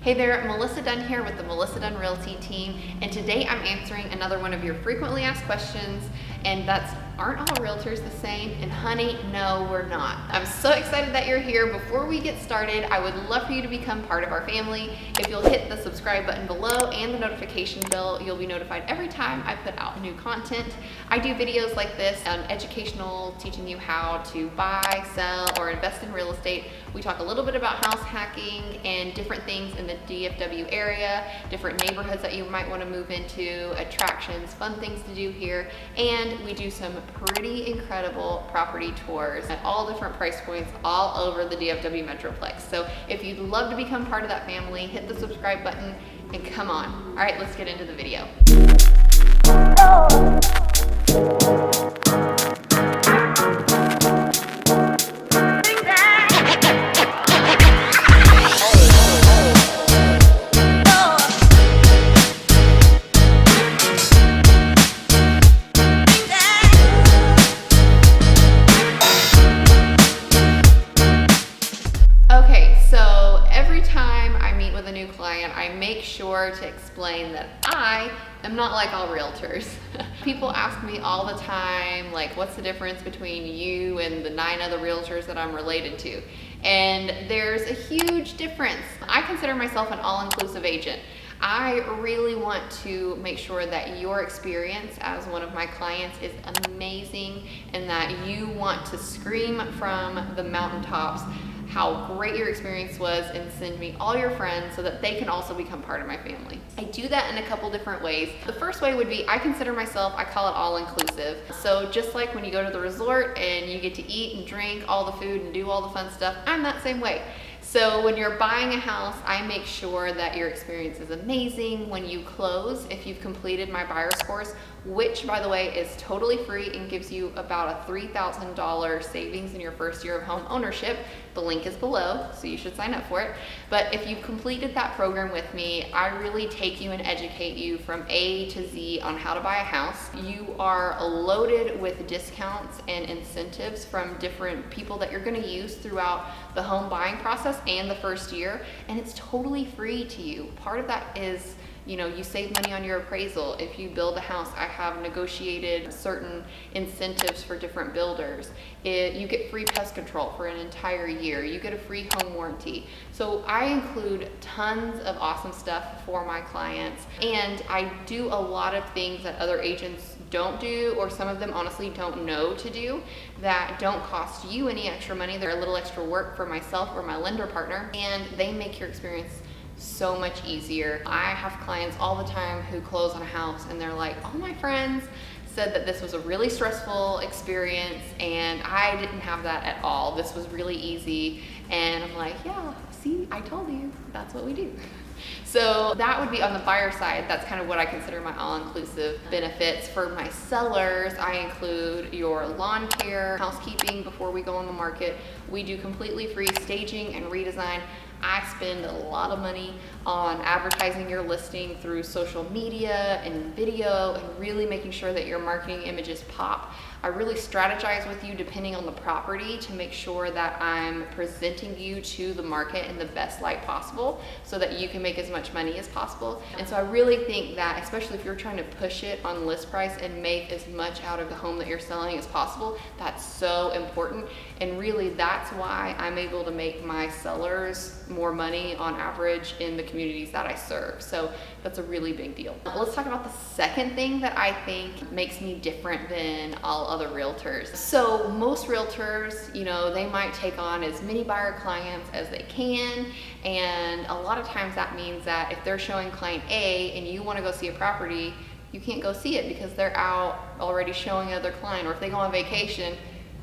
Hey there, Melissadunn here with the Melissadunn Realty team, and today I'm answering another one of your frequently asked questions, and that's, aren't all realtors the same? And honey, no, we're not. I'm so excited that you're here. Before we get started, I would love for you to become part of our family. If you'll hit the subscribe button below and the notification bell, you'll be notified every time I put out new content. I do videos like this, educational, teaching you how to buy, sell, or invest in real estate. We talk a little bit about house hacking and different things in the DFW area, different neighborhoods that you might want to move into, attractions, fun things to do here, and we do some pretty incredible property tours at all different price points all over the DFW Metroplex. So if you'd love to become part of that family, hit the subscribe button and come on. All right, let's get into the video. I make sure to explain that I am not like all realtors. People ask me all the time, like, what's the difference between you and the 9 other realtors that I'm related to? And there's a huge difference. I consider myself an all-inclusive agent. I really want to make sure that your experience as one of my clients is amazing and that you want to scream from the mountaintops how great your experience was and send me all your friends so that they can also become part of my family. I do that in a couple different ways. The first way would be I consider myself, I call it all-inclusive. So just like when you go to the resort and you get to eat and drink all the food and do all the fun stuff, I'm that same way. So when you're buying a house, I make sure that your experience is amazing. When you close, if you've completed my buyer's course, which by the way is totally free and gives you about a $3,000 savings in your first year of home ownership. The link is below, so you should sign up for it. But if you've completed that program with me, I really take you and educate you from A to Z on how to buy a house. You are loaded with discounts and incentives from different people that you're going to use throughout the home buying process and the first year, and it's totally free to you. Part of that is, you save money on your appraisal. If you build a house, I have negotiated certain incentives for different builders. You get free pest control for an entire year. You get a free home warranty. So I include tons of awesome stuff for my clients, and I do a lot of things that other agents don't do, or some of them honestly don't know to do, that don't cost you any extra money. They're a little extra work for myself or my lender partner, and they make your experience so much easier. I have clients all the time who close on a house and they're like, all my friends said that this was a really stressful experience and I didn't have that at all. This was really easy. And I'm like, yeah, see, I told you, that's what we do. So that would be on the buyer side. That's kind of what I consider my all-inclusive benefits. For my sellers, I include your lawn care, housekeeping before we go on the market. We do completely free staging and redesign. I spend a lot of money on advertising your listing through social media and video and really making sure that your marketing images pop. I really strategize with you depending on the property to make sure that I'm presenting you to the market in the best light possible so that you can make as much money as possible. And so I really think that, especially if you're trying to push it on list price and make as much out of the home that you're selling as possible, that's so important. And really that's why I'm able to make my sellers more money on average in the communities that I serve. So that's a really big deal. Let's talk about the second thing that I think makes me different than all other realtors. So most realtors, they might take on as many buyer clients as they can, and a lot of times that means that if they're showing client A and you want to go see a property, you can't go see it because they're out already showing another client, or if they go on vacation,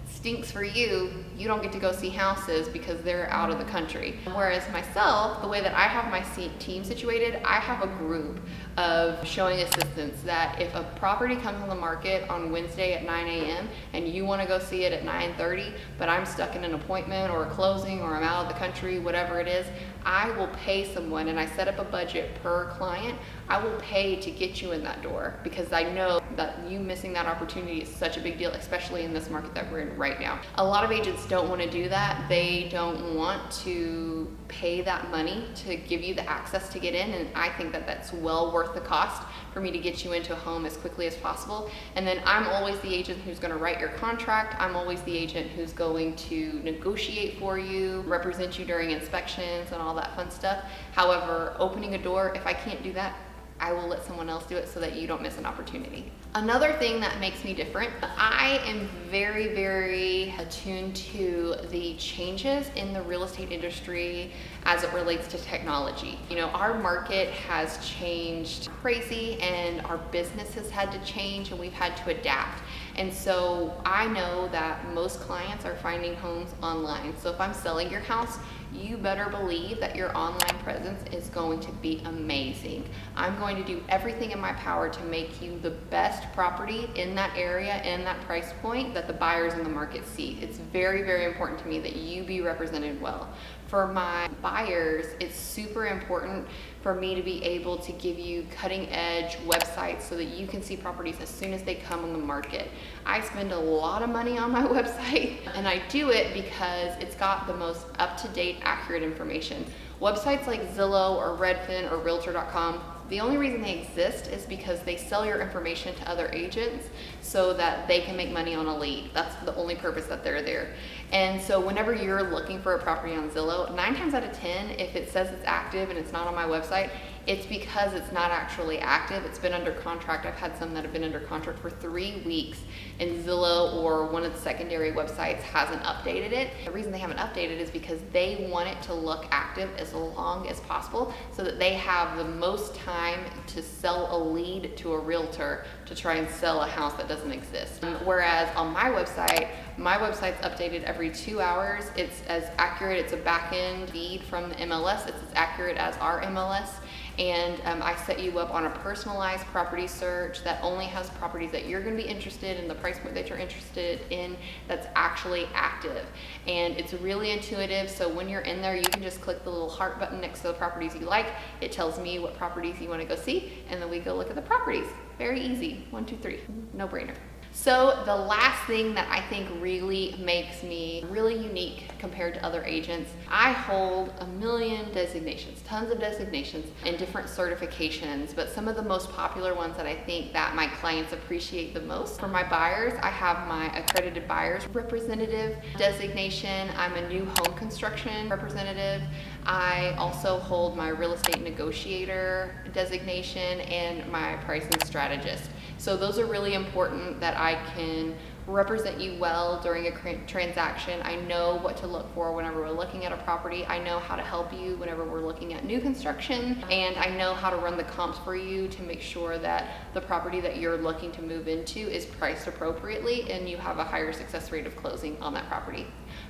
stinks for you, you don't get to go see houses because they're out of the country. Whereas myself, the way that I have my team situated, I have a group of showing assistants that if a property comes on the market on Wednesday at 9 a.m. and you want to go see it at 9:30, but I'm stuck in an appointment or a closing or I'm out of the country, whatever it is, I will pay someone, and I set up a budget per client. I will pay to get you in that door because I know that you missing that opportunity is such a big deal, especially in this market that we're in right right now. A lot of agents don't want to do that. They don't want to pay that money to give you the access to get in, and I think that that's well worth the cost for me to get you into a home as quickly as possible. And then I'm always the agent who's going to write your contract. I'm always the agent who's going to negotiate for you, represent you during inspections and all that fun stuff. However, opening a door, if I can't do that, I will let someone else do it so that you don't miss an opportunity. Another thing that makes me different, I am very, very attuned to the changes in the real estate industry as it relates to technology. You know, our market has changed crazy and our business has had to change and we've had to adapt. And so I know that most clients are finding homes online. So if I'm selling your house, you better believe that your online presence is going to be amazing. I'm going to do everything in my power to make you the best property in that area, in that price point that the buyers in the market see. It's very, very important to me that you be represented well. For my buyers, it's super important for me to be able to give you cutting edge websites so that you can see properties as soon as they come on the market. I spend a lot of money on my website, and I do it because it's got the most up-to-date, accurate information. Websites like Zillow or Redfin or Realtor.com, the only reason they exist is because they sell your information to other agents so that they can make money on a lead. That's the only purpose that they're there. And so whenever you're looking for a property on Zillow, 9 times out of 10, if it says it's active and it's not on my website, it's because it's not actually active. It's been under contract. I've had some that have been under contract for 3 weeks, and Zillow or one of the secondary websites hasn't updated it. The reason they haven't updated is because they want it to look active as long as possible so that they have the most time to sell a lead to a realtor to try and sell a house that doesn't exist. Whereas on my website's updated every 2 hours. It's as accurate, it's a back-end feed from the MLS. It's as accurate as our MLS. And I set you up on a personalized property search that only has properties that you're going to be interested in, the price point that you're interested in, that's actually active. And it's really intuitive, so when you're in there, you can just click the little heart button next to the properties you like. It tells me what properties you want to go see, and then we go look at the properties. Very easy. 1, 2, 3. No brainer. So the last thing that I think really makes me really unique compared to other agents, I hold a million designations, tons of designations and different certifications, but some of the most popular ones that I think that my clients appreciate the most. For my buyers, I have my accredited buyers representative designation. I'm a new home construction representative. I also hold my real estate negotiator designation and my pricing strategist. So those are really important that I can represent you well during a transaction. I know what to look for whenever we're looking at a property. I know how to help you whenever we're looking at new construction, and I know how to run the comps for you to make sure that the property that you're looking to move into is priced appropriately and you have a higher success rate of closing on that property.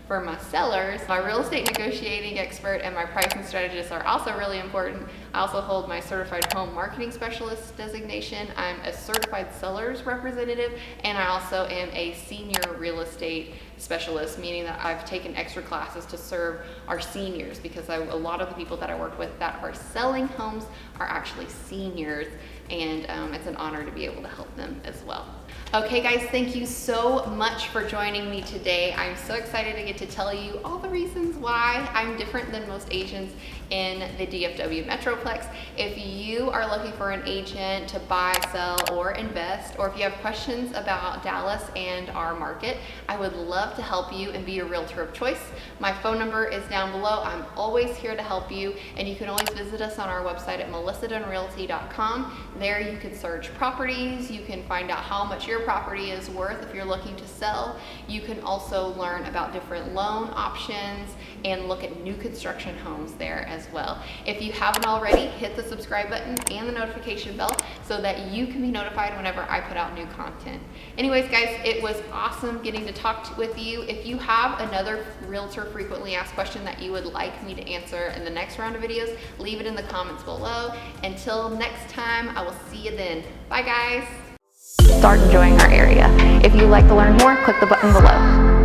For my sellers, my real estate negotiating expert and my pricing strategist are also really important. I also hold my certified home marketing specialist designation. I'm a certified sellers representative, and I also am a senior real estate specialist, meaning that I've taken extra classes to serve our seniors, because a lot of the people that I work with that are selling homes are actually seniors, and it's an honor to be able to help them as well. Okay guys, thank you so much for joining me today. I'm so excited to get to tell you all the reasons why I'm different than most agents in the DFW Metroplex. If you are looking for an agent to buy, sell, or invest, or if you have questions about Dallas and our market, I would love to help you and be your realtor of choice. My phone number is down below. I'm always here to help you, and you can always visit us on our website at melissadunnrealty.com. There you can search properties, you can find out how much your property is worth if you're looking to sell. You can also learn about different loan options and look at new construction homes there as well. If you haven't already, hit the subscribe button and the notification bell so that you can be notified whenever I put out new content. Anyways guys, it was awesome getting to talk with you. If you have another realtor frequently asked question that you would like me to answer in the next round of videos, leave it in the comments below. Until next time, I will see you then. Bye guys. Start enjoying our area. If you'd like to learn more, click the button below.